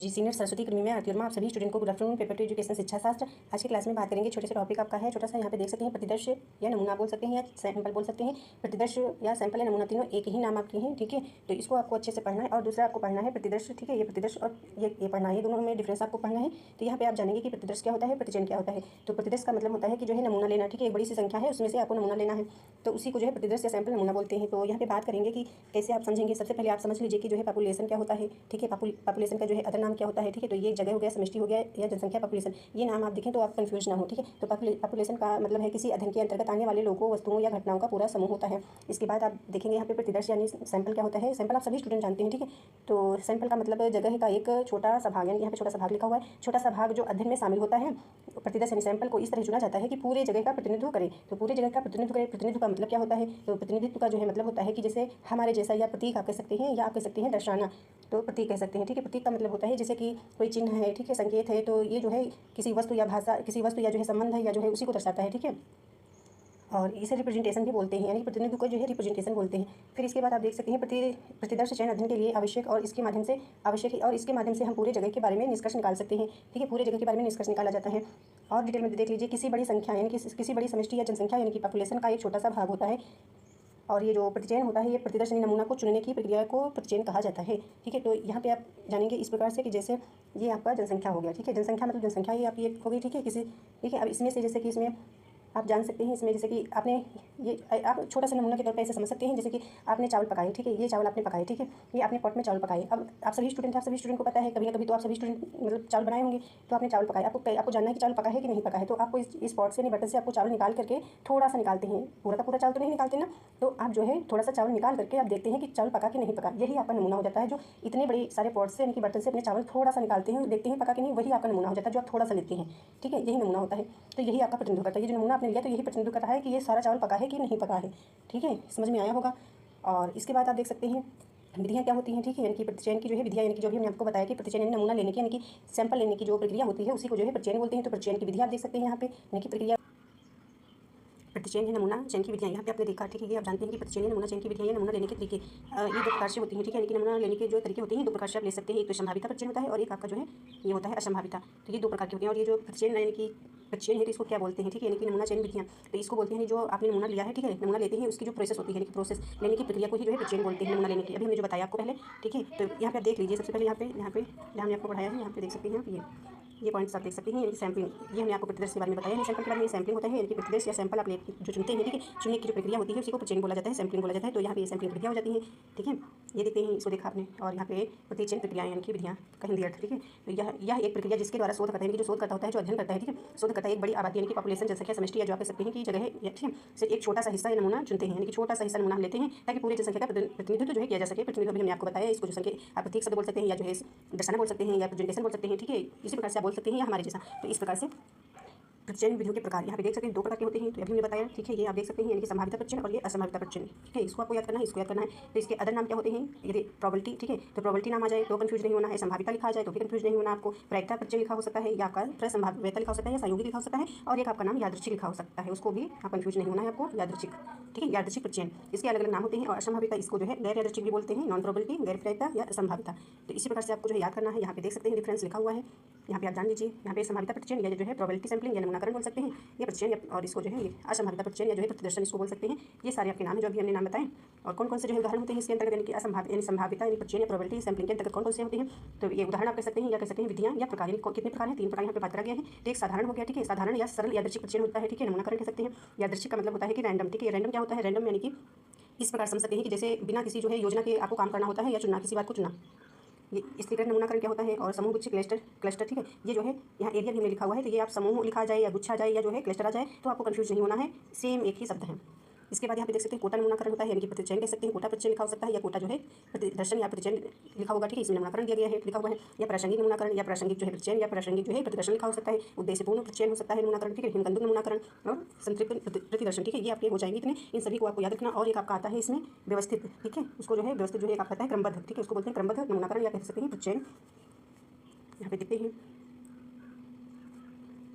जी senior Saraswati academy में आरती वर्मा आप सभी स्टूडेंट को good afternoon. Paper two education शिक्षा शास्त्र आज की क्लास में बात करेंगे। छोटे से टॉपिक आपका है, छोटा सा यहाँ पे देख सकते हैं प्रतिदर्श या नमूना बोल सकते हैं या सैंपल बोल सकते हैं। प्रतिदर्श या सैंपल या नमूना तीनों एक ही नाम आपके हैं, ठीक है। तो इसको आपको अच्छे से पढ़ना है और दूसरा आपको पढ़ना है प्रतिदर्श, ठीक है। ये प्रतिदर्श और ये पढ़ना है, ये दोनों में डिफरेंस आपको पढ़ना है। तो यहाँ पे आप जानेंगे कि प्रतिदर्श क्या होता है, प्रतिचयन क्या होता है। तो प्रतिदर्श का मतलब होता है कि जो है नमूना लेना, ठीक है। एक बड़ी सी संख्या है उसमें से आपको नमूना लेना है, तो उसी को जो है प्रतिदर्श या सैंपल नमूना बोलते हैं। तो यहाँ पे बात करेंगे कि कैसे आप समझेंगे। सबसे पहले आप समझ लीजिए कि जो है पॉपुलेशन क्या होता है, ठीक है। पॉपुलेशन का जो है अदर नाम क्या होता है, ठीक है। तो ये जगह हो गया, समष्टि हो गया या जनसंख्या पॉपुलेशन, ये नाम आप देखें तो आप कंफ्यूज ना हो, ठीक है। तो पॉपुलेशन का मतलब है किसी अध्ययन के अंतर्गत आने वाले लोगों, वस्तुओं या घटनाओं का पूरा समूह होता है। इसके बाद आप देखेंगे यहाँ पे प्रतिदर्श यानी सैंपल क्या होता है। सैंपल आप सभी स्टूडेंट जानते हैं, ठीक है। तो सैंपल का मतलब जगह का एक छोटा सा भाग, यानी यहाँ पे छोटा सा भाग लिखा हुआ है, छोटा सा भाग जो अध्ययन में शामिल होता है। प्रतिदर्श यानी सैंपल को इस तरह चुना जाता है कि पूरे जगह का प्रतिनिधित्व करे। तो पूरे जगह का प्रतिनिधित्व करे, प्रतिनिधित्व का मतलब क्या होता है। तो प्रतिनिधित्व का जो है मतलब होता है कि जैसे हमारे जैसा, या प्रतीक आप कह सकते हैं, या आप कह सकते हैं दर्शाना, तो प्रतीक कह सकते हैं, ठीक है। प्रतीक का मतलब होता है जैसे कि कोई चिन्ह है, ठीक है, संकेत है, तो ये जो है किसी वस्तु या भाषा, किसी वस्तु या जो है संबंध है या जो है उसी को दर्शाता है, ठीक है। और इसे रिप्रेजेंटेशन भी बोलते हैं, यानी प्रतिनिधित्व को जो है रिप्रेजेंटेशन बोलते हैं। फिर इसके बाद आप देख सकते हैं प्रतिदर्श चयन अध्ययन के लिए आवश्यक और इसके माध्यम से हम पूरे जगह के बारे में निष्कर्ष निकाल सकते हैं, ठीक है। पूरे जगह के बारे में निष्कर्ष निकाला जाता है। और डिटेल में देख लीजिए, किसी बड़ी संख्या यानी किसी बड़ी समष्टि या जनसंख्या यानी कि पॉपुलेशन का एक छोटा सा भाग होता है। और ये जो प्रतिचयन होता है, ये प्रतिदर्श नमूना को चुनने की प्रक्रिया को प्रतिचयन कहा जाता है, ठीक है। तो यहाँ पे आप जानेंगे इस प्रकार से कि जैसे ये आपका जनसंख्या हो गया, ठीक है। जनसंख्या मतलब जनसंख्या ये आपकी एक हो गई, ठीक है। ठीक है। अब इसमें से जैसे कि इसमें आप जान सकते हैं, इसमें जैसे कि आपने ये आप छोटा सा नमूना के तौर पर ऐसे समझ सकते हैं, जैसे कि आपने चावल पकाए, ठीक है। ये चावल आपने पकाए, ठीक है। ये आपने पॉट में चावल पकाए। अब आप सभी स्टूडेंट को पता है, कभी ना कभी तो आप सभी स्टूडेंट मतलब चावल बनाए होंगे। तो आपने चावल पकाए, आपको जानना है कि चावल पका है कि नहीं पका है। तो आपको इस पॉट से, बर्तन से आपको चावल निकाल करके थोड़ा सा निकालते हैं, पूरा का पूरा चावल तो नहीं निकालते ना। तो आप जो है थोड़ा सा चावल निकाल करके आप देखते हैं कि चावल पका कि नहीं पका। यही आपका नमूना हो जाता है। जो इतने बड़े सारे पॉट से यानी कि बर्तन से अपने चावल थोड़ा सा निकालते हैं, देखते हैं पका कि नहीं, वही आपका नमूना हो जाता है, जो आप थोड़ा सा लेते हैं, ठीक है। यही नमूना होता है। तो यही आपका प्रतिनिधित्व करता है। ये जो नमूना आपने लिया तो यही प्रतिनिधित्व करता है कि ये सारा चावल पका है कि नहीं पका है, ठीक है। समझ में आया होगा। और इसके बाद आप देख सकते हैं विधियाँ क्या होती हैं, ठीक है। यानी कि प्रतिचयन की जो है विधियाँ, यानी कि जो भी हमने आपको बताया कि प्रतिचयन यानी नमूना लेने की, यानी कि सैंपल लेने की जो प्रक्रिया होती है उसी को जो है प्रतिचयन बोलते हैं। तो प्रतिचयन की विधियाँ आप देख सकते हैं यहाँ पे, यानी कि प्रक्रिया प्रतिचयन है, नमूना चयन की विधियाँ यहाँ पे आपने देखा, ठीक है। ये आप जानते हैं कि प्रतिचयन है, नमूना चयन की विधियाँ या नमूना लेने के तरीके, ये दो प्रकार से होती हैं, ठीक है। यानी कि नमूना लेने के जो तरीके होते हैं दो प्रकार से आप ले सकते हैं। एक तो संभाविता प्रतिचयन होता है और एक आपका जो है ये होता है असंभाविता। तो ये दो प्रकार की होती हैं। और ये जो प्रतिचयन यानी कि प्रतिचयन है तो इसको क्या बोलते हैं, ठीक है। यानी कि नमूना चयन विधियाँ, तो इसको बोलते हैं जो आपने नमूना लिया है, ठीक है। नमूना लेते हैं उसकी जो प्रोसेस होती है, यानी कि प्रोसेस लेने की प्रक्रिया को ही जो है प्रतिचयन बोलते हैं, नमूना लेने की। अभी हमने जो बताया आपको पहले, ठीक है। तो यहाँ पे आप देख लीजिए, सबसे पहले यहाँ पे जहाँ हमने आपको पढ़ाया है, यहाँ पे देख सकते हैं ये पॉइंट्स आप देख सकते हैं। यानी सैम्पलिंग, ये हमने आपको प्रतिदर्श के बारे में बताया है। सैंपल के बारे में सैम्पलिंग होता है, यानी कि प्रतिदर्श या सैंपल आप जो चुनते हैं, ठीक है। चुनने की जो प्रक्रिया होती है उसी को प्रतिचयन बोला जाता है, सैंपलिंग बोला जाता है। तो यहाँ पे ये सैंपलिंग प्रक्रिया हो जाती है, ठीक है। ये देखते हैं, इसको देखा आपने। और यहाँ पे प्रतिचयन प्रक्रिया यानी कि विधियाँ का हिंदी अर्थ, ठीक है। तो यह एक प्रक्रिया जिसके द्वारा शोधकर्ता, यानी कि जो शोधकर्ता होता है, जो अध्ययन करता है, ठीक है। शोधकर्ता एक बड़ी आबादी यानी कि पॉपुलेशन, जनसंख्या, समष्टि या जो आप कह सकते हैं कि जगह है, ठीक है, से एक छोटा सा हिस्सा या नमूना चुनते हैं, यानी कि छोटा सा हिस्सा नमूना लेते हैं ताकि पूरी जनसंख्या का प्रतिनिधित्व जो है किया जा सके। प्रतिनिधित्व भी हमने आपको बताया, इसको जो संख्या आप प्रतीक शब्द बोल सकते हैं, या जो है दर्शाना बोल सकते हैं, या प्रेजेंटेशन बोल सकते हैं, ठीक है। इसी प्रकार से आप बोल सकते हैं या हमारे जैसा। तो इस प्रकार से प्रतिचयन विधियों के प्रकार यहाँ पे देख सकते हैं, दो प्रकार के होते हैं। तो अभी मैंने बताया, ठीक है। ये आप देख सकते हैं, यानी कि संभाविता प्रतिचयन और ये असंभाविता प्रतिचयन, ठीक है। इसको आपको याद करना है, इसको याद करना है। तो इसके अदर नाम क्या होते हैं, यदि प्रोबेबिलिटी, ठीक है। तो प्रोबेबिलिटी नाम आ जाए तो कंफ्यूज नहीं होना है। संभाविता लिखा जाए तो भी कंफ्यूज नहीं होना आपको। प्रायिकता प्रतिचयन लिखा हो सकता है, या आपका प्रसंभाव्यता लिखा हो सकता है, या संयोगिक लिखा हो सकता है। और एक आपका नाम यादृच्छिक लिखा हो सकता है, उसको भी आप कंफ्यूज नहीं होना है आपको। यादृच्छिक, ठीक है, यादृच्छिक प्रतिचयन, इसके अलग अलग नाम होते हैं। और असंभाविता इसको जो है गैर यादृच्छिक भी बोलते हैं, नॉन प्रोबेबिलिटी, गैर प्रायिकता या असंभाविता। तो इसी प्रकार से आपको जो है याद करना है। यहाँ पे देख सकते हैं डिफरेंस लिखा हुआ है, यहाँ पे आप जान लीजिए। यहाँ पे संभाविता प्रतिचयन या जो है प्रोबेबिलिटी सैंपलिंग या नमूनाकरण बोल सकते हैं, ये प्रतिचयन। और इसको जो है ये असंभाविता प्रतिचयन या जो है प्रतिदर्शन इसको बोल सकते हैं। ये सारे आपके नाम है जो अभी हमने नाम बताए। और कौन कौन से जो है उदाहरण होते हैं इसके अंतर्गत, यानी कि असंभावित यानी संभाविता यानी प्रतिचयन या प्रोबेबिलिटी सैंपलिंग के अंतर्गत कौन कौन से होते हैं। तो ये उदाहरण आप कह सकते हैं, या कह सकते हैं विधियाँ या प्रकार। कितने प्रकार हैं, तीन प्रकार यहाँ पे बात करा गया है। तो एक साधारण हो गया, ठीक है। साधारण या सरल यादृच्छिक प्रतिचयन होता है, ठीक है। नमूनाकरण कह सकते हैं। यादृच्छिक का मतलब होता है कि रैंडम, ठीक है। रैंडम क्या होता है, रैंडम यानी कि इस प्रकार समझ सकते हैं कि जैसे बिना किसी जो है योजना के आपको काम करना होता है, या चुनना, किसी बात को चुना। ये इसके तरह नमूनाकरण क्या होता है। और समूह, गुच्छ, क्लस्टर, ठीक है। ये जो है यहाँ एरिया भी लिखा हुआ है, तो ये आप समूह लिखा जाए या गुच्छा जाए या जो है क्लस्टर आ जाए तो आपको कंफ्यूज नहीं होना है, सेम एक ही शब्द है। इसके बाद यहाँ पे देख सकते हैं कोटा नमूनाकरण होता है, यानी कि प्रतिचयन कह सकते हैं। कोटा प्रतिचयन लिखा हो सकता है, या कोटा जो है प्रतिदर्शन या प्रतिचयन लिखा होगा, ठीक है। इसमें नमूनाकरण दिया गया है, लिखा हुआ है। या प्रासंगिक नमूनाकरण या प्रासंगिक जो है प्रतिचयन या प्रासंगिक जो है प्रतिदर्शन लिखा हो सकता है। उद्देश्यपूर्ण प्रतिचयन हो सकता है नमूनाकरण, ठीक है। हिमकंदुक नमूनाकरण और संतृप्त प्रतिदर्शन, ठीक है। ये आपके हो जाएंगे इतने, इन सभी को आपको याद रखना। और एक आपका आता है इसमें व्यवस्थित, ठीक है। उसको जो है व्यवस्थित जो है एक आपका आता है क्रमबद्ध, ठीक है। उसको बोलते हैं क्रमबद्ध नमूनाकरण या कह सकते हैं प्रतिचयन। यहाँ पे देखते हैं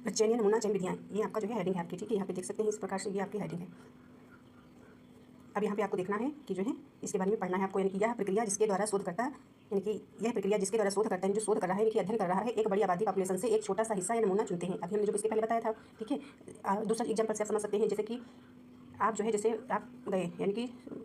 प्रतिचयन या नमूना चयन विधियाँ, ये आपका जो है हेडिंग है आपकी, ठीक है। यहाँ पे देख सकते हैं इस प्रकार से ये आपकी हेडिंग है। अब यहाँ पे आपको देखना है कि जो है इसके बारे में पढ़ना है आपको, यानी कि यह प्रक्रिया जिसके द्वारा शोधकर्ता यानी कि यह प्रक्रिया जिसके द्वारा शोध करता है, जो शोध कर रहा है, कि अध्ययन कर रहा है, एक बड़ी आबादी पॉपुलेशन से एक छोटा सा हिस्सा या नमूना चुनते हैं। अभी हमने जो इसके पहले बताया था, ठीक है। दूसरा एग्जाम्पल से आप समझ सकते हैं, जैसे कि आप जो है, जैसे आप गए यानी कि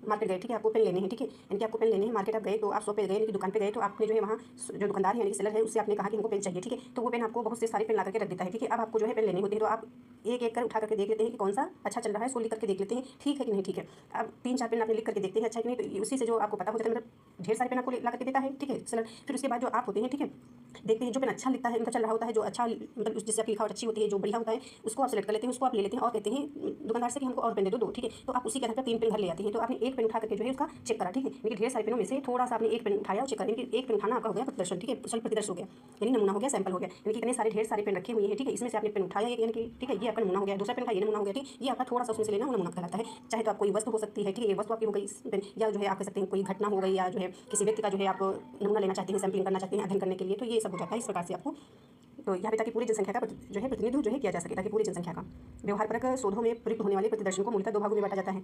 मार्केट गए, ठीक है, आपको पेन लेने हैं, ठीक है, यानी कि आपको पेन लेने हैं, मार्केट आप गए तो आप शॉप पे गए, यानी कि दुकान पे गए, तो आपने जो है वहाँ जो दुकानदार है यानी कि सेलर है, उससे आपने कहा कि हमको पेन चाहिए, ठीक है, तो वो पेन आपको बहुत से सारे पेन ला करके रख देता है, ठीक है। अब आपको जो है पेन लेने होते हैं, तो आप एक एक कर उठा करके देख लेते हैं कि कौन सा अच्छा चल रहा है, उसको लिख करके देख लेते हैं ठीक है कि नहीं ठीक है। अब 3-4 पेन आपने लिख करके देखते हैं अच्छा कि नहीं, तो उसी से जो आपको पता हो जाता है, मतलब ढेर सारे पेन आपको ला करके देता है, ठीक है सेलर। फिर उसके बाद जो आप होते हैं, ठीक है, देखते हैं जो पेन अच्छा लिखता है, उनका चल रहा होता है, जो अच्छा मतलब जिससे आपकी लिखावट अच्छी होती है, जो बढ़िया होता है, उसको आप सेलेक्ट कर लेते हैं, उसको आप ले लेते हैं और कहते हैं दुकानदार से कि हमको और पेन दे दो, ठीक है। तो आप उसी के आधार पर 3 पेन घर ले आते हैं। तो आपने एक पेन उठा करके जो है उसका चेक करा, ठीक है, लेकिन ढेर सारे पेनों में से थोड़ा सा आपने एक पेन उठाया और चेक करा, यानी कि एक पेन उठाना आपका हो गया प्रतिदर्शन, ठीक है, प्रतिदर्श हो गया, यानी नमूना हो गया, सैंपल हो गया, यानी कि इतने सारे ढेर सारे पेन रखे हुए हैं, ठीक है, इसमें से आपने पेन उठाया यानी कि ठीक है, ये आपका नमूना हो गया। दूसरा पेन का ये नमूना हो गया, ठीक, ये आपका थोड़ा सा उसमें से लेना नमूना कहलाता है। चाहे तो आप कोई वस्तु हो सकती है, ठीक है, ये वस्तु आपकी हो गई पेन, या जो है आप कह सकते हैं कोई घटना हो गई, या जो है किसी व्यक्ति का जो है आप नमूना लेना चाहते हैं, सैंपलिंग करना चाहते हैं अध्ययन करने के लिए, तो ये सब हो जाता है इस प्रकार से आपको। तो यहाँ पे ताकि पूरी जनसंख्या का जो है प्रतिनिधित्व जो है किया जा सके, ताकि पूरी जनसंख्या का व्यवहारपरक शोधों में प्रयुक्त होने वाले प्रतिदर्शन को मूलतः 2 भागों में बांटा जाता है।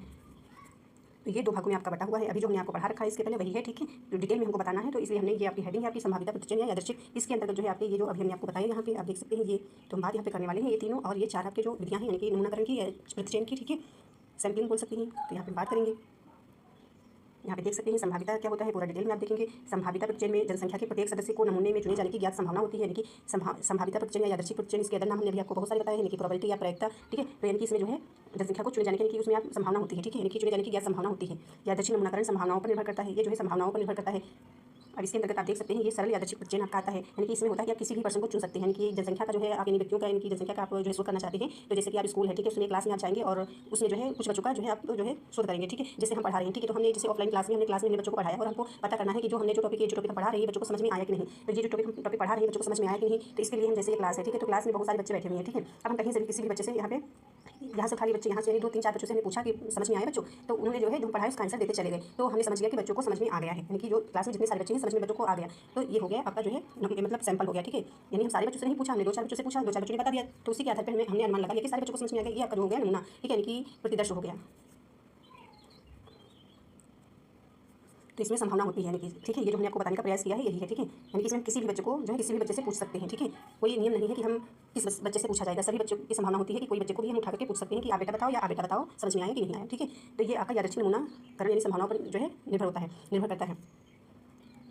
तो ये 2 भागों में आपका बटा हुआ है। अभी जो हमने आपको पढ़ा रखा है इसके पहले वही है, ठीक है, जो डिटेल में हमको बताना है, तो इसलिए हमने ये आपकी हेडिंग है आपकी संभाविता प्रतिचयन या यादृच्छिक, इसके अंतर्गत जो है आपके ये जो अभी हमने आपको बताया यहाँ पे आप देख सकते हैं, ये तो हम बात यहाँ पे करने वाले हैं, ये तीनों और ये 4 आपके जो विधियाँ हैं, यानी कि नमूनाकरण की, प्रतिचयन की, ठीक है, सैंपलिंग बोल सकते हैं, तो यहाँ पे बात करेंगे। यहाँ पे देख सकते हैं संभाविता क्या होता है, पूरा डिटेल में आप देखेंगे। संभाविता प्रतिचयन में जनसंख्या के प्रत्येक सदस्य को नमूने में चुने जाने की ज्ञात संभावना होती है, यानी कि संभाविता प्रतिचयन या यादृच्छिक प्रतिचयन, इसके अदर नाम हमने अभी आपको बहुत सारे बताए हैं, यानी कि प्रोबेबिलिटी या प्रायिकता, ठीक है। तो यानी कि इसमें जो है जनसंख्या को चुने जाने की उसमें आप संभावना होती है, ठीक है, यानी कि चुने जाने की ज्ञात संभावना होती है। यादृच्छिक नमूनाकरण संभावनाओं पर निर्भर करता है, ये जो है संभावनाओं पर निर्भर करता है। और इसके अंतर्गत आप देख सकते हैं ये सरल यादृच्छिक प्रतिचयन आपका आता है, यानी कि इसमें होता है कि आप किसी भी पर्सन को चुन सकते हैं, यानी कि जनसंख्या का जो है आप यानी व्यक्तियों का, यानी कि जनसंख्या का आप जो है शोध करना चाहते हैं। तो जैसे कि आप स्कूल है, ठीक है, उसमें क्लास में आप जाएंगे और उसमें जो है कुछ बच्चों का जो है आप जो है शोध करेंगे, ठीक है, जैसे हम पढ़ा रहे हैं, ठीक है, तो हमने जैसे ऑफलाइन क्लास में हमने क्लास में बच्चों को पढ़ाया और हमको पता करना है कि जो हमने जो टॉपिक पढ़ा रहे हैं बच्चों को समझ में आया कि नहीं, तो ये जो टॉपिक पढ़ा रहे हैं बच्चों को समझ में आया कि नहीं, तो इसके लिए हम जैसे ये क्लास है, ठीक है, तो क्लास में बहुत सारे बच्चे बैठे हुए हैं, ठीक है, अब हम कहीं से भी किसी भी बच्चे से यहाँ से खाली बच्चे यहाँ से 2-3-4 बच्चों से हमने पूछा कि समझ में आया बच्चों, तो उन्होंने जो है जो पढ़ाया उसका आंसर देते चले गए, तो हमने समझ लिया कि बच्चों को समझ में आ गया है, यानी कि जो क्लास में जितने सारे बच्चे हैं समझ में बच्चों को आ गया, तो ये हो गया आपका जो है मतलब सैंपल हो गया, ठीक है, यानी हम सारे बच्चों से नहीं पूछा, हमने 2-4 बच्चों से पूछा, 2-4 बच्चों ने बता दिया, तो उसी के आधार पर हमने अनुमान लगा लिया कि सारे बच्चों को समझ में आ गया, ये आपका जो हो गया नमूना, ठीक है, यानी कि प्रतिदर्श हो गया। तो इसमें संभावना होती है, यानी कि ठीक है, ये जो हमने आपको बताने का प्रयास किया है यही है, ठीक है, यानी कि इसमें किसी भी बच्चे को जो है किसी भी बच्चे से पूछ सकते हैं, ठीक है, कोई नियम नहीं है कि हम किस बच्चे से पूछा जाएगा, सभी बच्चों की संभावना होती है कि कोई बच्चे को भी हम उठा करके पूछ सकते हैं कि आप बेटा बताओ या आप बेटा बताओ समझ में आया कि नहीं आया, ठीक है। तो ये आपका यादृच्छिक नमूनाकरण यानी संभावनाओं पर जो है निर्भर करता है।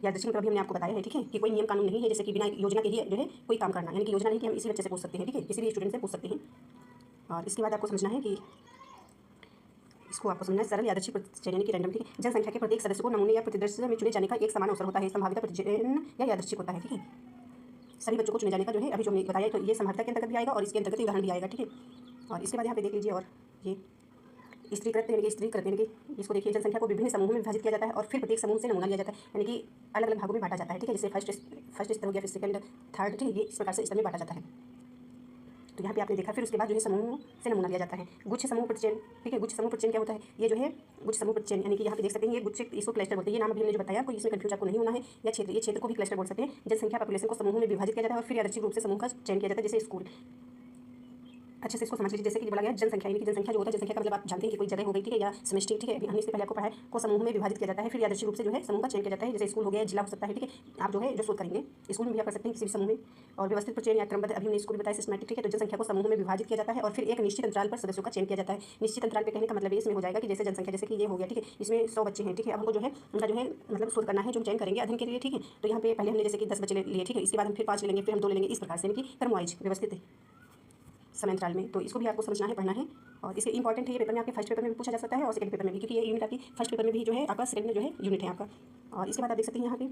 यादृच्छिक मतलब हमने आपको बताया है, ठीक है, कि कोई नियम कानून नहीं है जैसे कि बिना योजना के ही जो है कोई काम करना, यानी कि योजना नहीं कि हम इसी बच्चे से पूछ सकते हैं, ठीक है, किसी भी स्टूडेंट से पूछ सकते हैं। और इसके बाद आपको समझना है कि इसको आपको समझना है सरल यादृच्छिक प्रतिचयन यानी कि रैंडम, ठीक है, जनसंख्या के प्रत्येक सदस्य को नमूने या प्रतिदर्श में चुने जाने का एक समान अवसर होता है, संभाविता प्रतिचयन या यादृच्छिक होता है, ठीक है, सभी बच्चों को चुने जाने का जो है अभी जो हमने बताया, तो ये संभाविता के अंतर्गत भी आएगा और इसके अंतर्गत उदाहरण भी आएगा, ठीक है। और इसके बाद यहाँ पे देख लीजिए, और ये स्त्रीकृत यानी कि इसको देखिए, जनसंख्या को विभिन्न समूहों में विभाजित किया जाता है और फिर प्रत्येक समूह से नमूना लिया जाता है, यानी कि अलग अलग भागों में बांटा जाता है, ठीक है, जैसे फर्स्ट स्तर हो गया, फिर सेकंड, थर्ड, ठीक है, ये इस प्रकार से स्तर में बांटा जाता है। तो यहाँ पे आपने देखा, फिर उसके बाद जो है समूह से नमूना लिया जाता है। गुच्छ समूह प्रतिचयन, ठीक है, गुच्छ समूह प्रतिचयन क्या होता है, ये जो है गुच्छ समूह प्रतिचयन, यानी कि यहाँ पे देख सकते हैं ये गुच्छ, इसको क्लस्टर बोलते हैं, ये नाम अभी हमने जो बताया, कोई इसमें कंफ्यूज आपको नहीं होना है, या क्षेत्र, ये क्षेत्र को भी क्लस्टर बोल सकते हैं। जनसंख्या पॉपुलेशन को समूहों में विभाजित किया जाता है और फिर यादृच्छिक रूप से समूह का चयन किया जाता है, जैसे स्कूल। अच्छे से इसको समझ लीजिए, जैसे कि बोला गया जनसंख्या, यानी कि जनसंख्या जो होता है, जनसंख्या का मतलब आप जानते हैं कि कोई जगह हो गई, ठीक है, या समष्टि, ठीक है, अभी हमने इससे पहले आपको पढ़ा है, को समूह में विभाजित किया जाता है, फिर यादृच्छिक रूप से जो है समूह का चयन किया जाता है, जैसे स्कूल हो गया, जिला हो सकता है, ठीक है, आप जो है जो शोध करेंगे स्कूल में भी आप कर सकते हैं किसी भी समूह में। और व्यवस्थित प्रतिचयन या क्रमबद्ध, अभी हमने स्कूल बताया सिस्टमैटिक, ठीक है, तो जनसंख्या को समूह में विभाजित किया जाता है और फिर एक निश्चित अंतराल पर सदस्यों का चयन किया जाता है। निश्चित अंतराल पे कहने का मतलब इसमें हो जाएगा कि जैसे जनसंख्या, जैसे कि ये हो गया, ठीक है, इसमें 100 बच्चे हैं, ठीक है, अब हमको जो है उनका जो है मतलब शोध करना है, जो हम चयन करेंगे अध्ययन के लिए, ठीक है, तो यहाँ पे पहले हमने जैसे कि 10 बच्चे लिए, ठीक है, इसके बाद हम फिर 5 ले लेंगे, फिर हम 2 ले लेंगे, इस प्रकार से, यानी कि क्रमवाइज व्यवस्थित समय अंतराल में। तो इसको भी आपको समझना है, पढ़ना है, और इसके इंपॉर्टेंट है, ये पेपर में आपके फर्स्ट पेपर में भी पूछा जा सकता है और सेकंड पेपर में भी, क्योंकि ये यूनिट आपकी फर्स्ट पेपर में भी जो है आपका सेकंड में जो है यूनिट है आपका। और इसके बाद आप देख सकते हैं यहाँ पे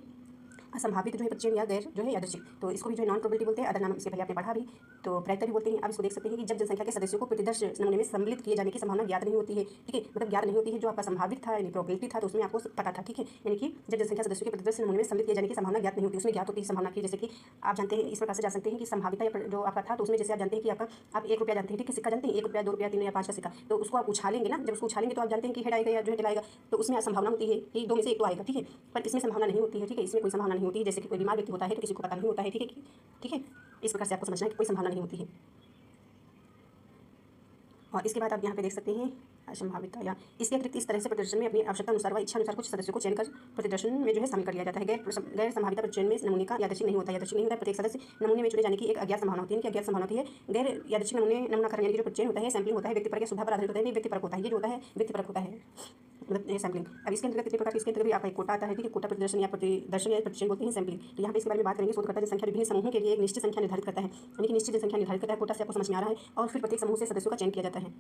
असंभावित जो है प्रतिचयन या गैर जो है यादृच्छिक, तो इसको भी जो है नॉन प्रोबेबिलिटी बोलते हैं, अदर नाम इसके पहले आपने पढ़ा भी, तो प्रायिकता भी बोलते हैं। अब इसको देख सकते हैं कि जब जनसंख्या के सदस्यों को प्रतिदर्श नमूने में सम्मिलित किए जाने की संभावना ज्ञात नहीं होती है, ठीक है, मतलब ज्ञात नहीं होती है, जो आपका संभावित था यानी प्रोबेबिलिटी था तो उसमें आपको पता था, ठीक है, यानी कि जब जनसंख्या सदस्यों के प्रतिदर्श नमूने में सम्मिलित किए जाने की संभावना ज्ञात नहीं होती, उसमें ज्ञात होती है संभावना की, जैसे कि आप जानते हैं इस प्रकार से जा सकते हैं कि संभाविता जो आपका था, तो उसमें जैसे आप जानते हैं कि आपका आप 1 रुपया जानते हैं, ठीक है, सिक्का जानते हैं, 1 रुपया, 2 रुपया, 3 या 5 का सिक्का, तो उसको आप उछालेंगे ना, जब उसको उछालेंगे तो आप जानते हैं कि हेड आएगा या जो हेड आएगा, तो उसमें संभावना होती है कि 2 में से 1 तो आएगा, ठीक है, पर इसमें संभावना नहीं होती है, ठीक है, इसमें कोई संभावना नहीं होती है, जैसे कि कोई बीमार व्यक्ति होता है तो किसी को पता नहीं होता है, ठीक है, ठीक है, इस प्रकार से आपको समझना है कि कोई संभावना नहीं होती है। और इसके बाद आप यहाँ पे देख सकते हैं असंभाविता या इसके अतिरिक्त इस तरह से प्रदर्शन में अपनी आवश्यकता अनुसार व इच्छा अनुसार कुछ सदस्यों को चयन कर प्रदर्शन में जो है शामिल कर लिया जाता है। गैर संभाविता प्रदर्शन में नमूने का यादृच्छिक नहीं होता है। यादृच्छिक नहीं होता है, प्रत्येक सदस्य नमूने में चुने जाने की एक अज्ञात संभावना होती है। कि अज्ञात संभावना होती है। गैर यादृच्छिक नमूनाकरण यानी कि जो चयन होता है, सैंपलिंग होता है, व्यक्ति पर या सुविधा पर आधारित होता है, नहीं व्यक्ति परक होता है। ये जो होता है व्यक्ति परक होता है, मतलब ये सैंपलिंग। अब इसके अंतर्गत कितने प्रकार इसके अंतर्गत भी आपका एक कोटा आता है। ठीक है, कोटा प्रदर्शन या प्रतिदर्शन बोलते हैं सैंपलिंग। तो यहाँ पे इसके बारे में बात करेंगे। शोधकर्ता जनसंख्या विभिन्न समूहों के लिए एक निश्चित संख्या निर्धारित करता है, यानी कि निश्चित जनसंख्या निर्धारित करता है। कोटा से आपको समझ में आ रहा है। और फिर प्रत्येक समूह से सदस्यों का चयन किया जाता है।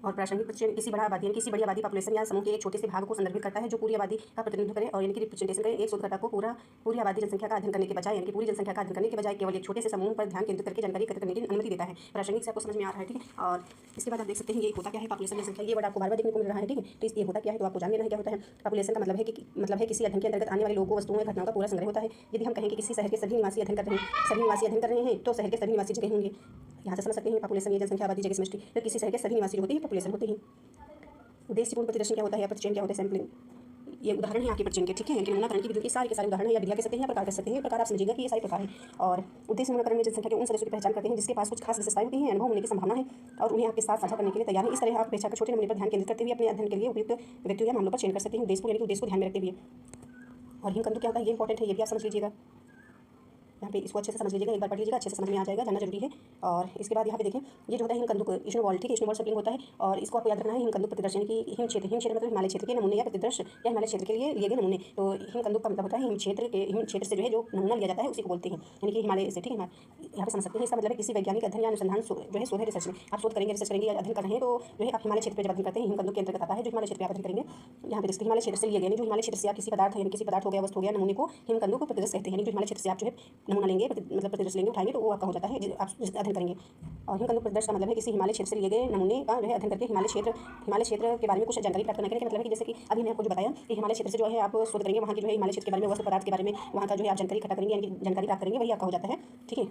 और प्रासंगिक प्रचयन किसी बड़ा आबादी यानी किसी बड़ी आबादी पॉपुलेशन या समूह के एक छोटे से भाग को संदर्भित करता है जो पूरी आबादी का प्रतिनिधित्व करे और यानी कि रिप्रेजेंटेशन करे। एक शोधकर्ता को पूरी आबादी जनसंख्या का अध्ययन करने के बजाय यानी कि पूरी जनसंख्या का अध्ययन करने के बजाय केवल एक छोटे से समूह पर ध्यान केंद्रित करके जानकारी एकत्र करने की अनुमति देता है। प्रासंगिक से आपको समझ में आ रहा है। ठीक है, और इसके बाद आप देख सकते हैं ये होता क्या है पॉपुलेशन जनसंख्या। ये वर्ड आपको बार-बार देखने को मिल रहा है। ठीक है, तो ये होता क्या है तो आपको जान लेना है क्या होता है। पॉपुलेशन का मतलब है किसी अध्ययन के अंतर्गत आने वाले लोगों, वस्तुओं, घटनाओं का पूरा संग्रह होता है। यदि हम कहें कि किसी शहर के सभी निवासी अध्ययन कर रहे हैं तो शहर के सभी निवासी जगह होंगे। यहाँ से समझ सकते हैं पॉपुलेशन ये जनसंख्या आबादी जगह समष्टि। तो किसी शहर के सभी निवासी जो होते हैं पॉपुलेशन होते हैं। उद्देश्यपूर्ण प्रतिदर्शन क्या होता है या प्रतिचयन क्या होता है, सैंपलिंग। ये उदाहरण है आपके प्रतिचयन के। ठीक है, यानी नमूनाकरण की विधि के सारे के सारे उदाहरण है या विधियाँ कह सकते हैं या प्रकार कर सकते हैं। प्रकार आप समझिएगा कि ये सारे प्रकार हैं। और उद्देश्य नमूनाकरण में जनसंख्या के उन सदस्यों की पहचान करते हैं जिसके पास कुछ खास विशेषताएं होती हैं, अनुभव होने की संभावना है और उन्हें आपके साथ साझा करने के लिए तैयार है। इस तरह आप अपेक्षा कर छोटे नमूने पर ध्यान केंद्रित करते हुए अपने अध्ययन के लिए उपयुक्त व्यक्तियों या मामलों पर चयन कर सकते हैं। उद्देश्य को ध्यान में रखते हुए। और हिमकंदू क्या होता है, ये इंपॉर्टेंट है, ये भी आप समझ लीजिएगा। यहाँ पे इसको अच्छे से समझ लीजिएगा, एक बार पढ़ लीजिएगा, अच्छे से समझ में आ जाएगा, जानना जरूरी है। और इसके बाद यहाँ पे देखिए ये जो होता है हिमकंदुक इश्नोवॉल। ठीक है, इश्नोवॉल सैंपलिंग होता है और इसको आपको याद रखना है। हिमकंदुक प्रतिदर्शन की हिम क्षेत्र मतलब हिमालय क्षेत्र के नमूने या प्रतिदर्श या हिमालय क्षेत्र के लिए लिए गए नमूने। तो हिमकंदुक का मतलब होता है हिम क्षेत्र से जो है जो नमूना लिया जाता है उसी को बोलते हैं, यानी कि हिमालय से। ठीक है, यहाँ पे समझ सकते हैं। इसका मतलब है किसी वैज्ञानिक अध्ययन या अनुसंधान जो है शोध है, रिसर्च में आप शोध करेंगे, रिसर्च करेंगे या अध्ययन कर रहे हैं तो जो है आप हिमालय क्षेत्र पर जब अध्ययन करते हैं हिमकंदुक के अंतर्गत आता है। जो हिमालय क्षेत्र पर अध्ययन करेंगे यहाँ पे देखिए हिमालय क्षेत्र से लिए गए, जो हिमालय क्षेत्र से आप किसी पदार्थ यानी किसी पदार्थ हो गया, वस्तु हो गया, नमूने को हिमकंदुक प्रतिदर्श कहते हैं। यानी जो हिमालय क्षेत्र से आप जो है नमूना लेंगे, मतलब प्रतिदर्श लेंगे, उठाएंगे तो वो आपका हो जाता है आप अध्ययन करेंगे। और हिमकंदुक प्रतिदर्श का मतलब है किसी हिमालय क्षेत्र से लिए गए नमूने का जो है अध्ययन करके हिमालय क्षेत्र के बारे में कुछ जानकारी प्राप्त करना। के मतलब है कि जैसे कि अभी मैं आपको जो बताया कि हिमालय क्षेत्र से जो है आप शोध करेंगे, वहाँ की जो है हिमालय क्षेत्र के बारे में, वस्तु पदार्थ के बारे में, वहाँ का जो है आप जानकारी इकट्ठा करेंगे, यानी कि जानकारी प्राप्त करेंगे, वही आपका हो जाता है। ठीक है,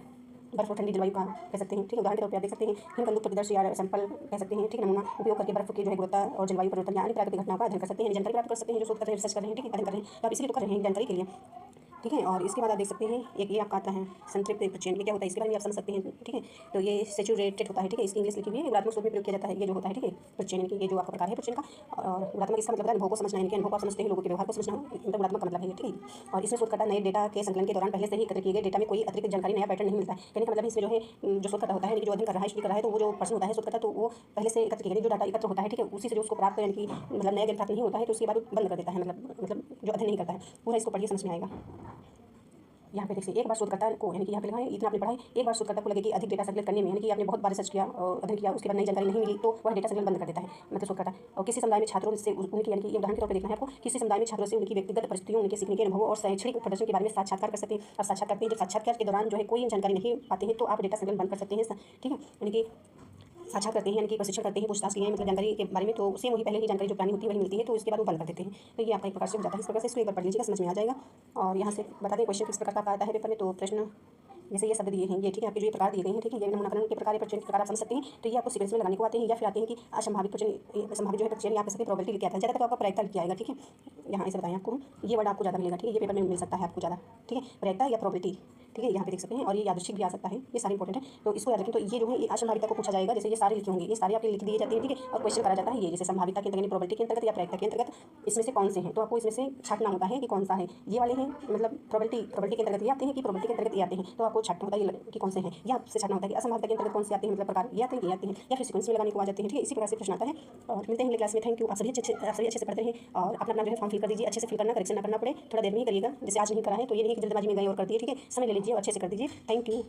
बर्फ और ठंडी जलवायु का कह सकते हैं। ठीक है, उदाहरण के तौर पर आप देख सकते हैं हिमकंदुक प्रतिदर्श या सैंपल कह सकते हैं। ठीक है, नमूना उपयोग करके बर्फ की जो है गुणवत्ता और जलवायु परिवर्तन या अन्य प्राकृतिक घटनाओं का अध्ययन कर सकते हैं, जानकारी प्राप्त कर सकते हैं। जो शोध कर रहे हैं, रिसर्च कर रहे हैं, ठीक है, अध्ययन कर रहे हैं, तो आप इसलिए तो कर रहे हैं जानकारी के लिए। ठीक है, और इसके बाद आप देख सकते हैं एक ये आपका आता है संतृप्त प्रचयन। ये क्या होता है इसके बारे में आप समझ सकते हैं। ठीक है, तो ये सैचुरेटेड होता है। ठीक है, इसकी इंग्लिश लिखी हुई है, गुणात्मक रूप में प्रयोग किया जाता है। ये जो होता है, ठीक है, प्रचयन की ये जो आपका प्रकार है प्रचयन का। और गुणात्मक इसका मतलब है अनुभव को समझना, यानी कि अनुभव आप समझते हैं, लोगों के व्यवहार को समझना, मतलब गुणात्मक का मतलब है। ठीक है, और इसमें शोधकर्ता नए डेटा के संकलन के दौरान पहले से ही एकत्र किए गए डेटा में कोई अतिरिक्त जानकारी, नया पैटर्न नहीं मिलता है। कहने का मतलब इसमें जो है जो शोधकर्ता होता है, यानी कि जो अध्ययन कर रहा है, स्टडी कर रहा है, तो वो जो पर्सन होता है शोधकर्ता, तो वो पहले से एकत्र किए गए जो डाटा एकत्र होता है, ठीक है, उसी से जो उसको प्राप्त यानी कि मतलब नया ज्ञान प्राप्त नहीं होता है तो उसके बाद बंद कर देता है, मतलब जो अध्ययन नहीं करता है। पूरा इसको पढ़िए, समझ में आएगा। यहाँ पे देखिए एक बार शोधकर्ता को, यानी कि यहाँ पे लिखा है इतना आपने पढ़ा है, एक बार शोधकर्ता को लगे कि अधिक डेटा संकलित करने में, यानी कि आपने बहुत बार रिसर्च किया और अध्ययन किया, उसके बाद नई जानकारी नहीं मिली तो वह डेटा संकलन बंद कर देता है, मतलब शोधकर्ता। और किसी समुदाय में छात्रों से उनकी, यानी कि ये उदाहरण के तौर पर देखना है आपको, किसी समुदाय में छात्रों से उनकी व्यक्तिगत परिस्थितियों, उनके सीखने के अनुभवों और शैक्षणिक प्रदर्शन के बारे में साक्षात्कार कर सकते हैं। अब साक्षात्कार करते हैं, जब साक्षात्कार के दौरान जो है कोई जानकारी नहीं पाते हैं तो आप डेटा संकलन बंद कर सकते हैं। ठीक है, यानी कि साझा करते हैं, यानी कि प्रशिक्षण करते हैं, पूछताछ किए हैं, मतलब जानकारी के बारे में, तो सेम वही पहले ही जानकारी जो पुरानी होती है वही मिलती है, तो इसके बाद वो बंद कर देते हैं। तो ये आपका एक प्रकार से हो जाता है। इस प्रकार से इसको एक बार पढ़ लीजिएगा, समझ में आ जाएगा। और यहाँ से बता दें क्वेश्चन किस प्रकार का आता है पेपर में, तो प्रश्न जैसे ये शब्द दिए हैं, ये ठीक है, आपके जो ये प्रकार दिए गए हैं, ठीक है, ये नमूनाकरण के प्रकार प्रचयन के प्रकार आप समझ सकते हैं। तो ये आपको सीक्वेंस में लगाने को आते हैं, या फिर आते हैं कि असंभावित प्रचयन, संभावित जो है प्रचयन, या आप सकते प्रोबेबिलिटी लिखा था, ज़्यादातर तो आपका प्रायिकता लिखा आएगा। ठीक है, यहाँ ऐसे बताएं आपको, ये वर्ड आपको ज़्यादा मिलेगा। ठीक है, ये पेपर में मिल सकता है आपको ज़्यादा। ठीक है, प्रायिकता या प्रोबेबिलिटी। ठीक है, यहाँ पे देख सकते हैं, और ये यादृच्छिक भी आ सकता है, ये सारे इंपॉर्टेंट है, तो इसको याद रखें। तो ये जो है ये असंभाविता को पूछा जाएगा, जैसे ये सारे लिखे होंगे, ये सारे आपके लिख दिए जाते हैं। ठीक है, और क्वेश्चन करा जाता है ये जैसे संभाविता के अंतर्गत, प्रोबेबिलिटी के अंतर्गत या प्रायिकता के अंतर्गत इसमें से कौन से हैं, तो आपको इसमें से छांटना होता है कि कौन सा है। ये वाले हैं मतलब प्रोबेबिलिटी के अंतर्गत ये आते हैं कि प्रोबेबिलिटी के अंतर्गत ये आते हैं, तो आपको छांटना होता है कि कौन से हैं, या आपसे छांटना होता है कि असंभाविता के अंतर्गत कौन से आते हैं, मतलब प्रकार ये आते हैं, ये आते हैं, या फिर सीक्वेंस में लगाने को आ जाते हैं। ठीक है, इसी प्रकार से प्रश्न आता है। और मिलते हैं अगले क्लास में। Thank you. आप सभी अच्छे से पढ़ते हैं और अपना जो है फॉर्म फिल कर दीजिए, अच्छे से फिल करना, करेक्शन ना करना पड़े, थोड़ा देर में ही करिएगा, जैसे आज नहीं करा है तो ये नहीं कि जल्दबाजी में गए और कर दिए। ठीक है, समय ले लीजिए और अच्छे से कर दीजिए। Thank you.